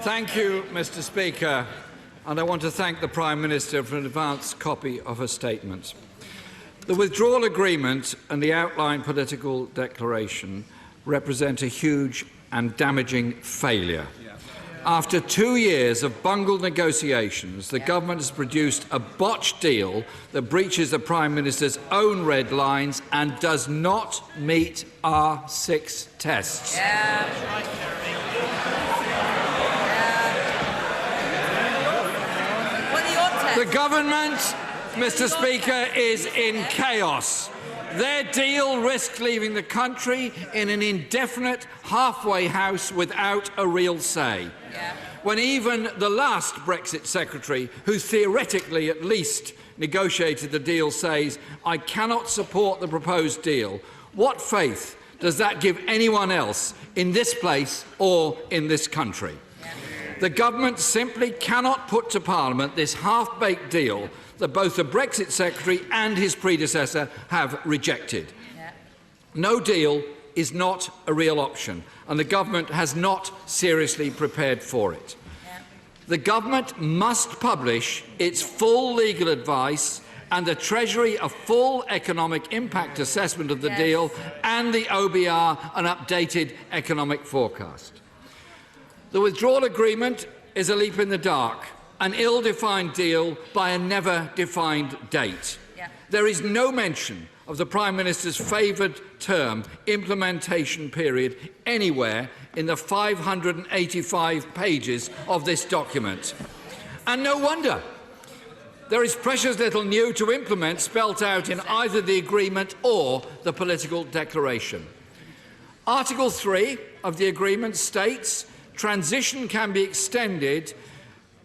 Thank you, Mr. Speaker, and I want to thank the Prime Minister for an advance copy of her statement. The withdrawal agreement and the outline political declaration represent a huge and damaging failure. After 2 years of bungled negotiations, the government has produced a botched deal that breaches the Prime Minister's own red lines and does not meet our 6 tests. The government, Mr. Speaker, is in chaos. Their deal risks leaving the country in an indefinite halfway house without a real say. When even the last Brexit secretary, who theoretically at least negotiated the deal, says, "I cannot support the proposed deal," what faith does that give anyone else in this place or in this country? The government simply cannot put to Parliament this half-baked deal that both the Brexit Secretary and his predecessor have rejected. No deal is not a real option, and the government has not seriously prepared for it. The government must publish its full legal advice and the Treasury a full economic impact assessment of the deal, and the OBR an updated economic forecast. The withdrawal agreement is a leap in the dark, an ill-defined deal by a never-defined date. There is no mention of the Prime Minister's favoured term, implementation period, anywhere in the 585 pages of this document. And no wonder. There is precious little new to implement spelt out in either the agreement or the political declaration. Article 3 of the agreement states transition can be extended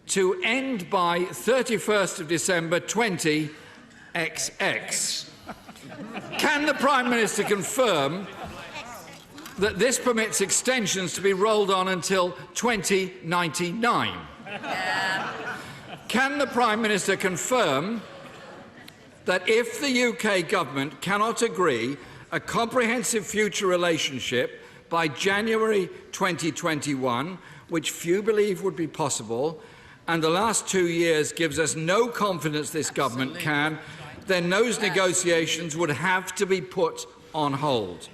to end by 31st of December 20XX. Can the Prime Minister confirm that this permits extensions to be rolled on until 2099? Can the Prime Minister confirm that if the UK government cannot agree a comprehensive future relationship by January 2021, which few believe would be possible, and the last 2 years gives us no confidence this government can, then those negotiations would have to be put on hold?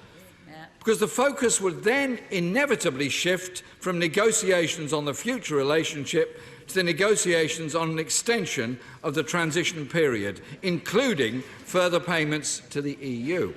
Because the focus would then inevitably shift from negotiations on the future relationship to the negotiations on an extension of the transition period, including further payments to the EU.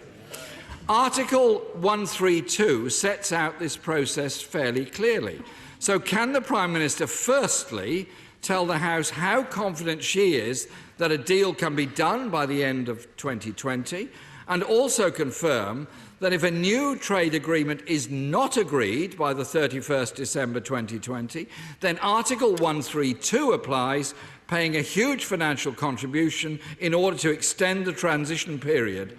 Article 132 sets out this process fairly clearly. So can the Prime Minister firstly tell the House how confident she is that a deal can be done by the end of 2020, and also confirm that if a new trade agreement is not agreed by the 31st December 2020, then Article 132 applies, paying a huge financial contribution in order to extend the transition period,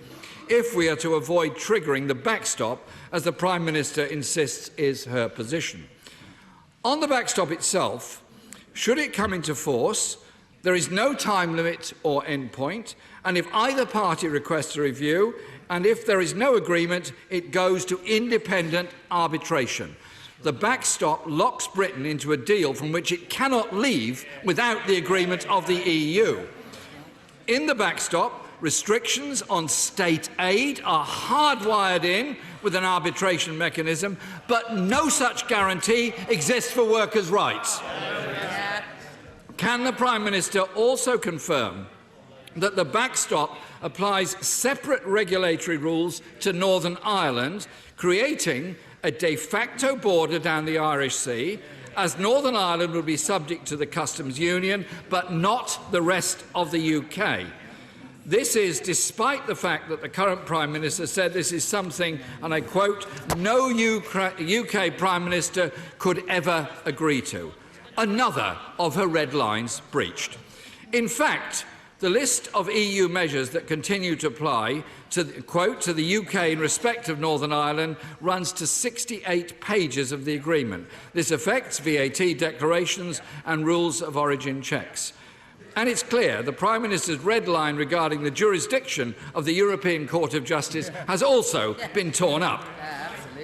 if we are to avoid triggering the backstop, as the Prime Minister insists is her position. On the backstop itself, should it come into force, there is no time limit or end point, and if either party requests a review, and if there is no agreement, it goes to independent arbitration. The backstop locks Britain into a deal from which it cannot leave without the agreement of the EU. In the backstop, restrictions on state aid are hardwired in with an arbitration mechanism, but no such guarantee exists for workers' rights. Can the Prime Minister also confirm that the backstop applies separate regulatory rules to Northern Ireland, creating a de facto border down the Irish Sea, as Northern Ireland will be subject to the customs union, but not the rest of the UK? This is despite the fact that the current Prime Minister said this is something, and I quote, no UK Prime Minister could ever agree to. Another of her red lines breached. In fact, the list of EU measures that continue to apply to, quote, to the UK in respect of Northern Ireland runs to 68 pages of the agreement. This affects VAT declarations and rules of origin checks. And it's clear the Prime Minister's red line regarding the jurisdiction of the European Court of Justice has also been torn up.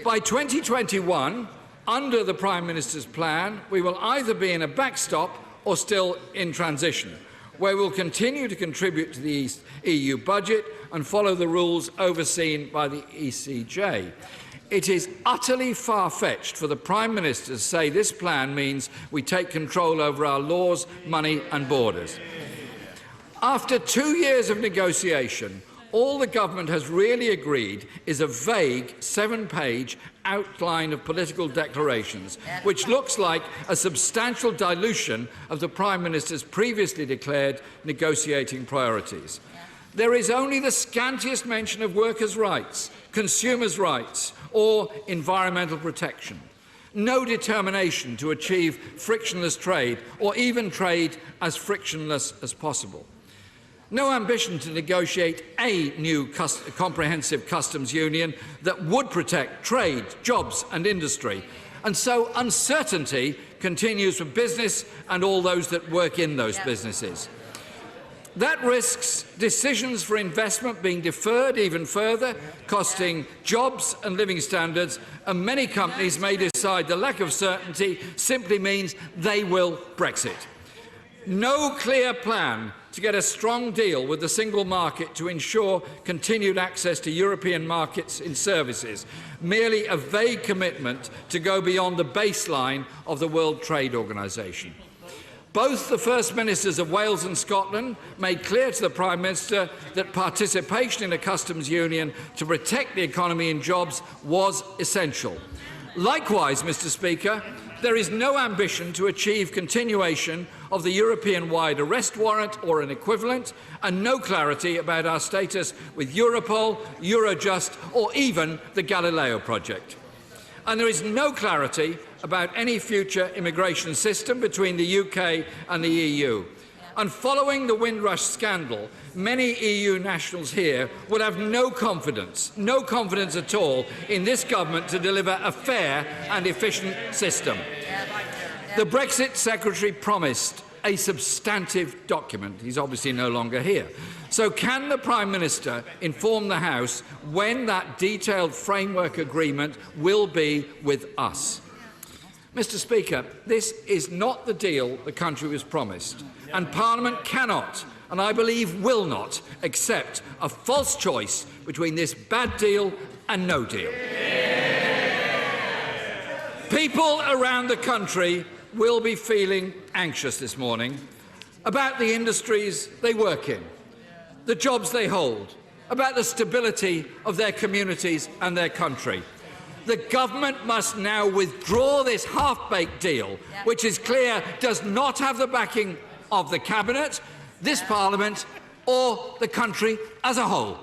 By 2021, Under the Prime Minister's plan, we will either be in a backstop or still in transition, where we'll continue to contribute to the EU budget and follow the rules overseen by the ECJ. It is utterly far-fetched for the Prime Minister to say this plan means we take control over our laws, money and borders. After 2 years of negotiation, all the government has really agreed is a vague 7-page outline of political declarations, which looks like a substantial dilution of the Prime Minister's previously declared negotiating priorities. There is only the scantiest mention of workers' rights, consumers' rights or environmental protection. No determination to achieve frictionless trade or even trade as frictionless as possible. No ambition to negotiate a new comprehensive customs union that would protect trade, jobs and industry. And so uncertainty continues for business and all those that work in those businesses. That risks decisions for investment being deferred even further, costing jobs and living standards, and many companies may decide the lack of certainty simply means they will Brexit. No clear plan to get a strong deal with the single market to ensure continued access to European markets in services, merely a vague commitment to go beyond the baseline of the World Trade Organization. Both the First Ministers of Wales and Scotland made clear to the Prime Minister that participation in a customs union to protect the economy and jobs was essential. Likewise, Mr. Speaker, there is no ambition to achieve continuation of the European-wide arrest warrant or an equivalent, and no clarity about our status with Europol, Eurojust or even the Galileo project. And there is no clarity about any future immigration system between the UK and the EU. And following the Windrush scandal, many EU nationals here would have no confidence at all in this government to deliver a fair and efficient system. The Brexit Secretary promised a substantive document. He's obviously no longer here. So can the Prime Minister inform the House when that detailed framework agreement will be with us? Mr. Speaker, this is not the deal the country was promised, and Parliament cannot, and I believe will not, accept a false choice between this bad deal and no deal. People around the country will be feeling anxious this morning about the industries they work in, the jobs they hold, about the stability of their communities and their country. The government must now withdraw this half-baked deal, which is clear does not have the backing of the Cabinet, this Parliament or the country as a whole.